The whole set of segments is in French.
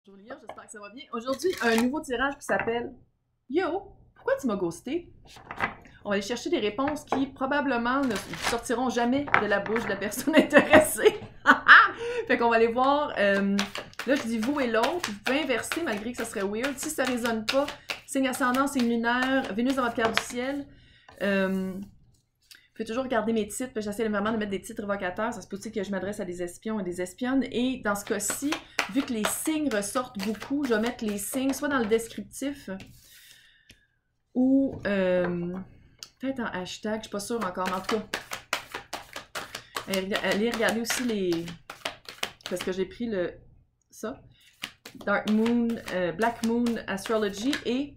Bonjour Lilian, j'espère que ça va bien. Aujourd'hui, un nouveau tirage qui s'appelle Yo, pourquoi tu m'as ghosté? On va aller chercher des réponses qui probablement ne sortiront jamais de la bouche de la personne intéressée. Fait qu'on va aller voir. Là, je dis vous et l'autre. Vous pouvez inverser malgré que ça serait weird. Si ça ne résonne pas, signe ascendant, signe lunaire, Vénus dans votre carte du ciel. Je peux toujours regarder mes titres, parce que j'essaie vraiment de mettre des titres évocateurs. Ça se peut aussi que je m'adresse à des espions et des espionnes. Et dans ce cas-ci, vu que les signes ressortent beaucoup, je vais mettre les signes soit dans le descriptif ou peut-être en hashtag, je suis pas sûre encore, mais en tout cas. Allez regarder aussi les... Parce que j'ai pris ça. Dark Moon, Black Moon Astrology et...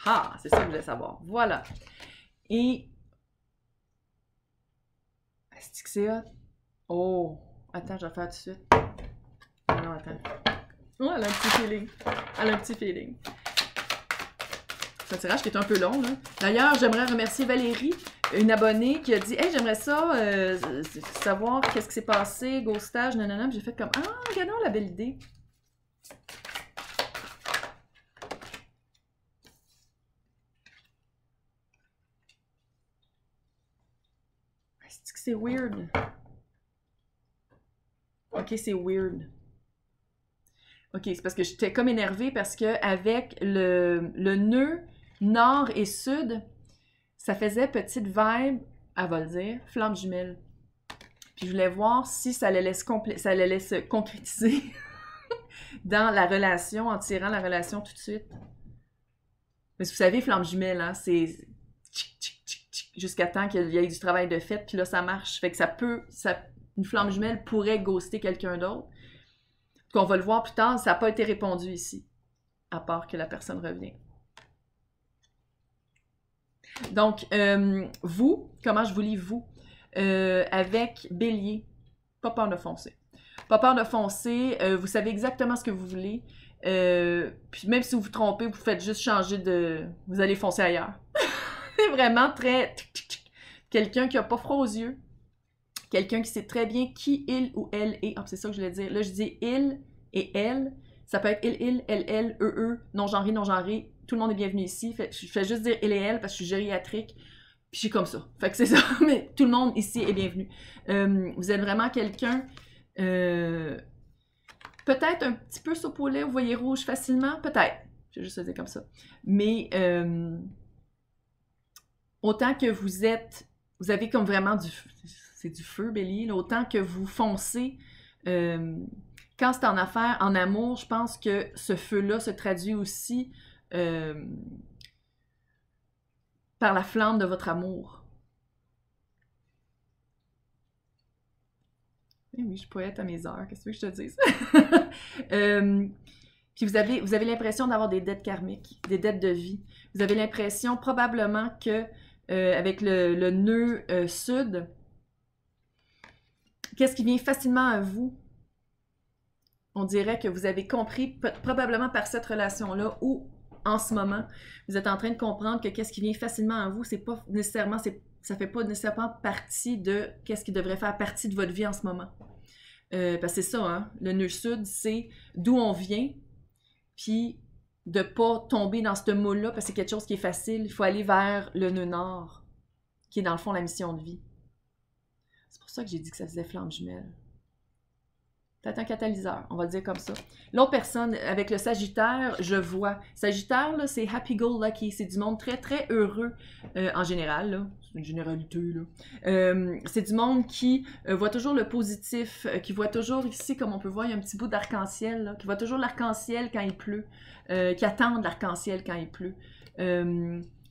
Ah, c'est ça que je voulais savoir. Voilà. Et... Est-ce que c'est hot? Oh! Attends, je vais faire tout de suite. Non, attends. Oh, elle a un petit feeling. Elle a un petit feeling. C'est un tirage qui est un peu long, là. D'ailleurs, j'aimerais remercier Valérie, une abonnée, qui a dit « Hey, j'aimerais ça, savoir qu'est-ce qui s'est passé, ghostage, nanana. » J'ai fait comme « Ah, regardons la belle idée. » Est-ce que c'est weird? Ok, c'est weird. Ok, c'est parce que j'étais comme énervée parce que avec le nœud nord et sud, ça faisait petite vibe, elle va le dire, flamme jumelle. Puis je voulais voir si ça allait se concrétiser dans la relation, en tirant la relation tout de suite. Mais vous savez, flamme jumelle, hein, c'est jusqu'à temps qu'il y ait du travail de fait, puis là, ça marche. Fait que une flamme jumelle pourrait ghoster quelqu'un d'autre. Qu'on va le voir plus tard, ça n'a pas été répondu ici, à part que la personne revient. Donc, vous, comment je vous lis vous? Avec Bélier, pas peur de foncer. Pas peur de foncer, vous savez exactement ce que vous voulez. Puis même si vous vous trompez, vous faites juste changer de... Vous allez foncer ailleurs. C'est vraiment très... Quelqu'un qui n'a pas froid aux yeux. Quelqu'un qui sait très bien qui il ou elle est. Ah, c'est ça que je voulais dire. Là, je dis il et elle. Ça peut être il, elle, eux, non-genré, non-genré. Tout le monde est bienvenu ici. Je fais juste dire il et elle parce que je suis gériatrique. Puis je suis comme ça. Fait que c'est ça. Mais tout le monde ici est bienvenu. Vous êtes vraiment quelqu'un... peut-être un petit peu saupolé, vous voyez rouge facilement. Peut-être. Je vais juste le dire comme ça. Mais autant que vous avez comme vraiment du... C'est du feu, Bélier. Là, autant que vous foncez, quand c'est en affaires, en amour, je pense que ce feu-là se traduit aussi par la flamme de votre amour. Eh oui, je pourrais être à mes heures, qu'est-ce que je te dise? Puis vous avez l'impression d'avoir des dettes karmiques, des dettes de vie. Vous avez l'impression probablement que avec le nœud sud, qu'est-ce qui vient facilement à vous? On dirait que vous avez compris, probablement par cette relation-là, ou en ce moment, vous êtes en train de comprendre que qu'est-ce qui vient facilement à vous, c'est pas nécessairement, ça fait pas nécessairement partie de qu'est-ce qui devrait faire partie de votre vie en ce moment. Parce que c'est ça, hein? Le nœud sud, c'est d'où on vient, puis de pas tomber dans ce moule-là, parce que c'est quelque chose qui est facile. Il faut aller vers le nœud nord, qui est dans le fond la mission de vie. C'est pour ça que j'ai dit que ça faisait flamme jumelle. Peut-être un catalyseur, on va le dire comme ça. L'autre personne, avec le Sagittaire, je vois. Sagittaire, là, c'est happy-go-lucky. C'est du monde très, très heureux en général. Là. C'est une généralité. Là. C'est du monde qui voit toujours le positif, qui voit toujours ici, comme on peut voir, il y a un petit bout d'arc-en-ciel, qui voit toujours l'arc-en-ciel quand il pleut, qui attend l'arc-en-ciel quand il pleut.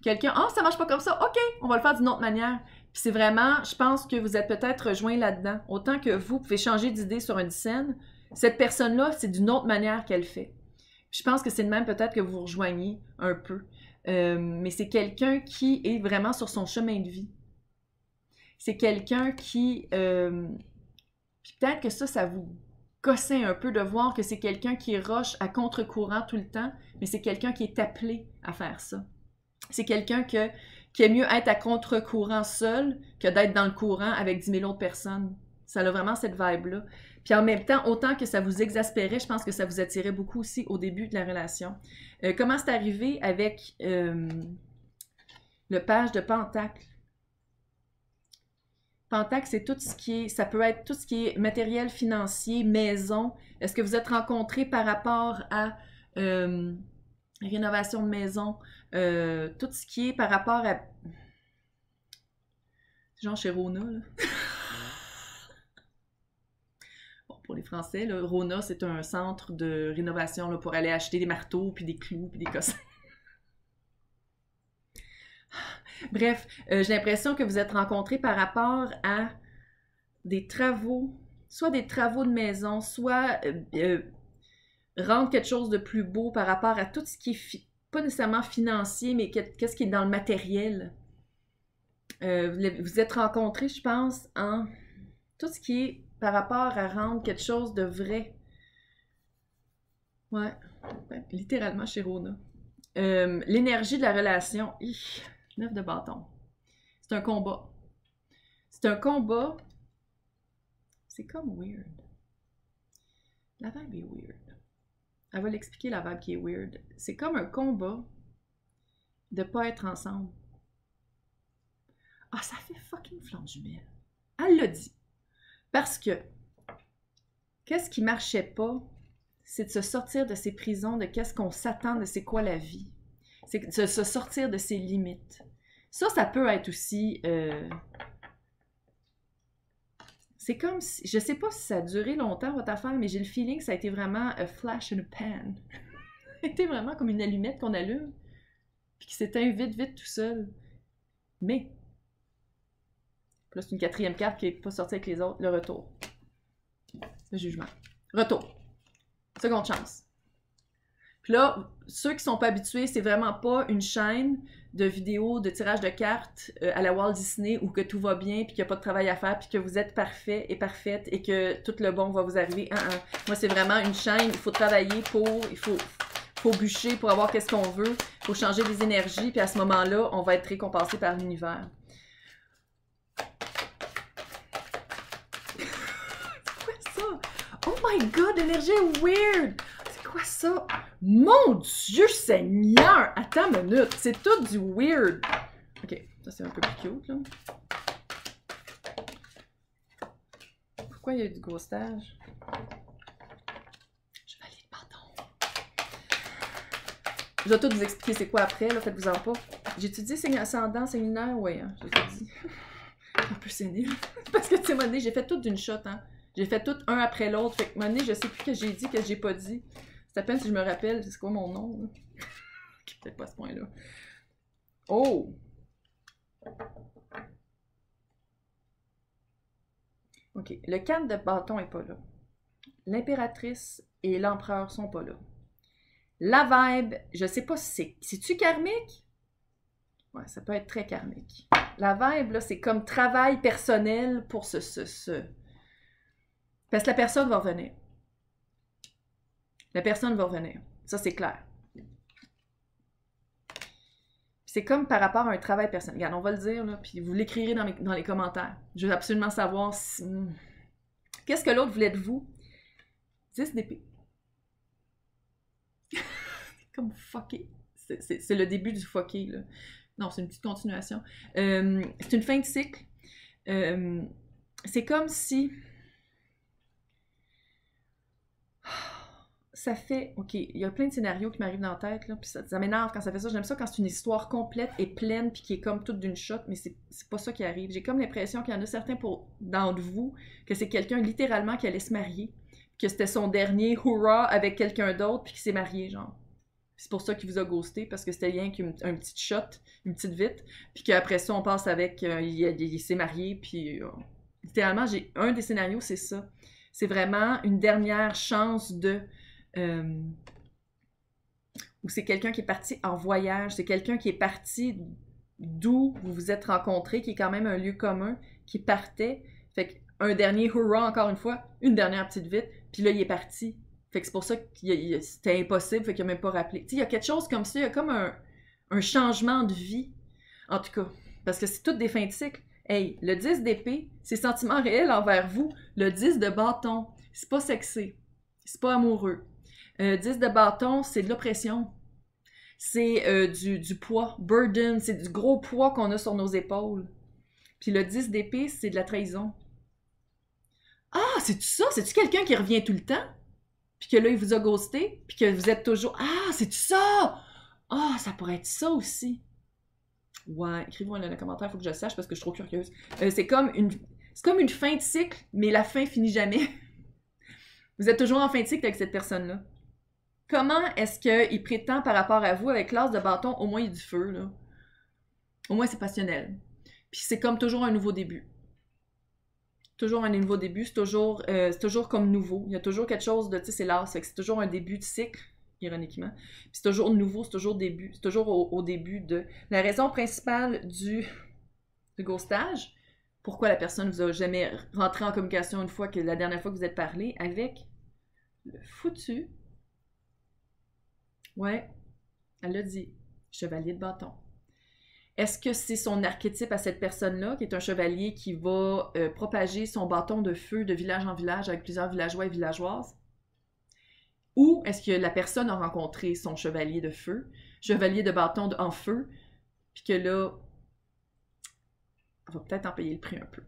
Quelqu'un, ah, ça marche pas comme ça, ok, on va le faire d'une autre manière. Puis c'est vraiment, je pense que vous êtes peut-être rejoint là-dedans. Autant que vous pouvez changer d'idée sur une scène, cette personne-là, c'est d'une autre manière qu'elle fait. Puis je pense que c'est de même peut-être que vous vous rejoignez un peu. Mais c'est quelqu'un qui est vraiment sur son chemin de vie. C'est quelqu'un qui... puis peut-être que ça vous gossait un peu de voir que c'est quelqu'un qui roche à contre-courant tout le temps, mais c'est quelqu'un qui est appelé à faire ça. C'est quelqu'un qui aime mieux être à contre-courant seul que d'être dans le courant avec 10 000 autres personnes. Ça a vraiment cette vibe-là. Puis en même temps, autant que ça vous exaspérait, je pense que ça vous attirait beaucoup aussi au début de la relation. Comment c'est arrivé avec le page de Pentacle? Pentacle, c'est tout ce qui est, ça peut être tout ce qui est matériel financier, maison. Est-ce que vous êtes rencontrés par rapport à rénovation de maison? Tout ce qui est par rapport à... Genre chez Rona, là. Bon, pour les Français, là, Rona, c'est un centre de rénovation là, pour aller acheter des marteaux, puis des clous, puis des cossins. Bref, j'ai l'impression que vous êtes rencontrés par rapport à des travaux, soit des travaux de maison, soit rendre quelque chose de plus beau par rapport à tout ce qui est pas nécessairement financier, mais qu'est-ce qui est dans le matériel. Vous êtes rencontrés, je pense, en tout ce qui est par rapport à rendre quelque chose de vrai. Ouais, littéralement chez Rona. L'énergie de la relation. 9 de bâton. C'est un combat. C'est un combat. C'est comme weird. La vibe est weird. Elle va l'expliquer, la vibe qui est weird. C'est comme un combat de pas être ensemble. Ah, ça fait fucking flanc jumelle. Elle l'a dit. Parce que, qu'est-ce qui marchait pas, c'est de se sortir de ces prisons, de qu'est-ce qu'on s'attend de c'est quoi la vie. C'est de se sortir de ses limites. Ça peut être aussi... c'est comme si... Je sais pas si ça a duré longtemps, votre affaire, mais j'ai le feeling que ça a été vraiment a flash in a pan. Ça a été vraiment comme une allumette qu'on allume, puis qui s'éteint vite, vite, tout seul. Mais... Là, c'est une quatrième carte qui n'est pas sortie avec les autres. Le retour. Le jugement. Retour. Seconde chance. Puis là, ceux qui ne sont pas habitués, c'est vraiment pas une chaîne de vidéos de tirage de cartes à la Walt Disney où que tout va bien, puis qu'il n'y a pas de travail à faire, puis que vous êtes parfait et parfaite et que tout le bon va vous arriver. Moi, c'est vraiment une chaîne. Il faut travailler pour... Il faut bûcher pour avoir qu'est-ce qu'on veut. Il faut changer des énergies, puis à ce moment-là, on va être récompensé par l'univers. Oh my god, l'énergie est weird! C'est quoi ça? Mon Dieu Seigneur! Attends une minute, c'est tout du weird. Ok, ça c'est un peu plus cute, là. Pourquoi il y a eu du ghostage? Je vais aller le bâton. Je vais tout vous expliquer c'est quoi après, là, faites-vous-en pas. J'ai-tu dit signe ascendant, signe lunaire? Oui, hein, j'ai tout dit. Un peu sénile. Parce que, tu sais, moi, j'ai fait tout d'une shot, hein. J'ai fait tout un après l'autre. Fait que, à un moment donné, je sais plus ce que j'ai dit, que j'ai pas dit. C'est à peine si je me rappelle, c'est quoi mon nom, là. Peut-être pas à ce point-là. Oh! OK. Le 4 de bâton est pas là. L'impératrice et l'empereur sont pas là. La vibe, je sais pas si c'est... C'est-tu karmique? Ouais, ça peut être très karmique. La vibe, là, c'est comme travail personnel pour Parce que la personne va revenir. La personne va revenir. Ça, c'est clair. C'est comme par rapport à un travail personnel. Regarde, on va le dire, là, puis vous l'écrirez dans les commentaires. Je veux absolument savoir si... Qu'est-ce que l'autre voulait de vous? 10 d'épée. Comme fucké. C'est le début du fucké, là. Non, c'est une petite continuation. C'est une fin de cycle. C'est comme si... Ça fait... OK, il y a plein de scénarios qui m'arrivent dans la tête, là, puis ça m'énerve quand ça fait ça. J'aime ça quand c'est une histoire complète et pleine, puis qui est comme toute d'une shot, mais c'est pas ça qui arrive. J'ai comme l'impression qu'il y en a certains d'entre vous, que c'est quelqu'un littéralement qui allait se marier, que c'était son dernier hurrah avec quelqu'un d'autre, puis qui s'est marié, genre. C'est pour ça qu'il vous a ghosté, parce que c'était rien qu'un petit shot, une petite vite, puis qu'après ça, on passe avec... il s'est marié, puis... littéralement, j'ai un des scénarios, c'est ça. C'est vraiment une dernière chance de... ou c'est quelqu'un qui est parti en voyage, c'est quelqu'un qui est parti d'où vous vous êtes rencontrés, qui est quand même un lieu commun, qui partait. Fait qu'un dernier hurrah, encore une fois, une dernière petite vite, puis là, il est parti. Fait que c'est pour ça que c'était impossible, fait qu'il n'a même pas rappelé. Tu sais, il y a quelque chose comme ça, il y a comme un changement de vie, en tout cas, parce que c'est toutes des fins de cycle. Hey, le 10 d'épée, c'est sentiments réels envers vous. Le 10 de bâton, c'est pas sexy. C'est pas amoureux. 10 de bâton, c'est de l'oppression. C'est du poids, burden, c'est du gros poids qu'on a sur nos épaules. Puis le 10 d'épée, c'est de la trahison. Ah, c'est-tu ça? C'est-tu quelqu'un qui revient tout le temps? Puis que là, il vous a ghosté? Puis que vous êtes toujours... Ah, c'est-tu ça? Ah, ça pourrait être ça aussi. Ouais, écrivez-moi dans les commentaires, il faut que je le sache parce que je suis trop curieuse. C'est comme une fin de cycle, mais la fin finit jamais. Vous êtes toujours en fin de cycle avec cette personne-là. Comment est-ce qu'il prétend par rapport à vous avec l'as de bâton? Au moins, il y a du feu, là. Au moins, c'est passionnel. Puis c'est comme toujours un nouveau début. Toujours un nouveau début, c'est toujours comme nouveau. Il y a toujours quelque chose de, tu sais, c'est l'as, c'est toujours un début de cycle, ironiquement. Puis c'est toujours nouveau, c'est toujours début, c'est toujours au début de... La raison principale du ghostage, pourquoi la personne vous a jamais rentré en communication une fois que la dernière fois que vous êtes parlé, avec le foutu... Ouais, elle l'a dit, chevalier de bâton. Est-ce que c'est son archétype à cette personne-là, qui est un chevalier qui va propager son bâton de feu de village en village avec plusieurs villageois et villageoises? Ou est-ce que la personne a rencontré son chevalier de feu, chevalier de bâton en feu, puis que là, elle va peut-être en payer le prix un peu.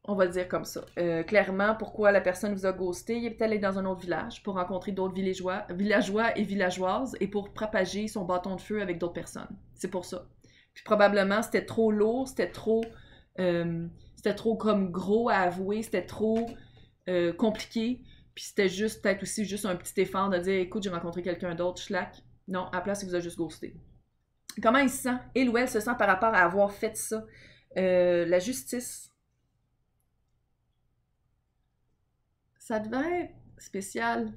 On va le dire comme ça. Clairement, pourquoi la personne vous a ghosté? Il est peut-être allé dans un autre village pour rencontrer d'autres villageois et villageoises et pour propager son bâton de feu avec d'autres personnes. C'est pour ça. Puis probablement, c'était trop lourd, c'était trop comme gros à avouer, c'était trop compliqué. Puis c'était juste, peut-être aussi juste un petit effort de dire, écoute, j'ai rencontré quelqu'un d'autre, schlack. Non, à la place, il vous a juste ghosté. Comment il se sent? Il ou elle se sent par rapport à avoir fait ça? La justice. Ça devait être spécial,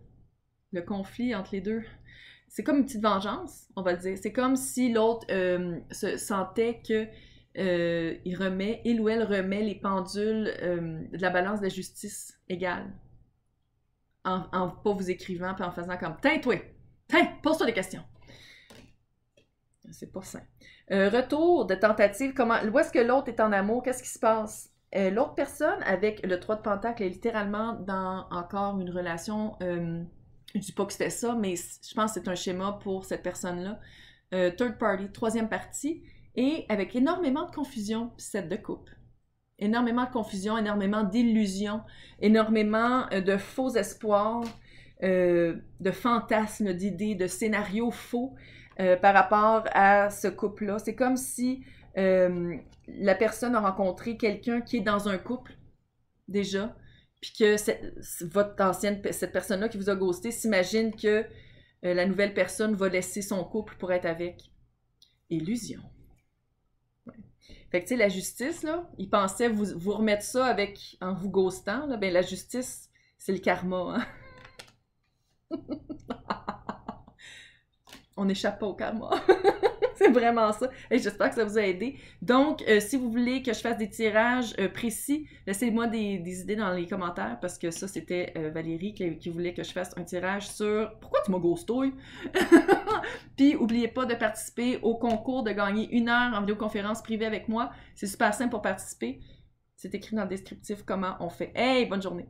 le conflit entre les deux. C'est comme une petite vengeance, on va le dire. C'est comme si l'autre se sentait que il ou elle remet les pendules de la balance de la justice égale. En pas vous écrivant puis en faisant comme « Tiens, toi! Tiens, pose-toi des questions! » C'est pas sain. Retour de tentative. Où est-ce que l'autre est en amour? Qu'est-ce qui se passe? L'autre personne, avec le 3 de Pentacle, est littéralement dans encore une relation... je dis pas que c'était ça, mais je pense que c'est un schéma pour cette personne-là. Third party, troisième partie, et avec énormément de confusion, 7 de coupe. Énormément de confusion, énormément d'illusions, énormément de faux espoirs, de fantasmes, d'idées, de scénarios faux par rapport à ce couple-là. C'est comme si la personne a rencontré quelqu'un qui est dans un couple, déjà, puis que cette personne-là qui vous a ghosté s'imagine que la nouvelle personne va laisser son couple pour être avec. Illusion. Ouais. Fait que, tu sais, la justice, là, ils pensaient vous remettre ça en vous ghostant, là, ben la justice, c'est le karma, hein? On n'échappe pas au karma. C'est vraiment ça. Et j'espère que ça vous a aidé. Donc, si vous voulez que je fasse des tirages précis, laissez-moi des idées dans les commentaires parce que ça, c'était Valérie qui voulait que je fasse un tirage sur « Pourquoi tu m'as ghosté? » Puis, n'oubliez pas de participer au concours, de gagner 1 heure en vidéoconférence privée avec moi. C'est super simple pour participer. C'est écrit dans le descriptif comment on fait. Hey, bonne journée!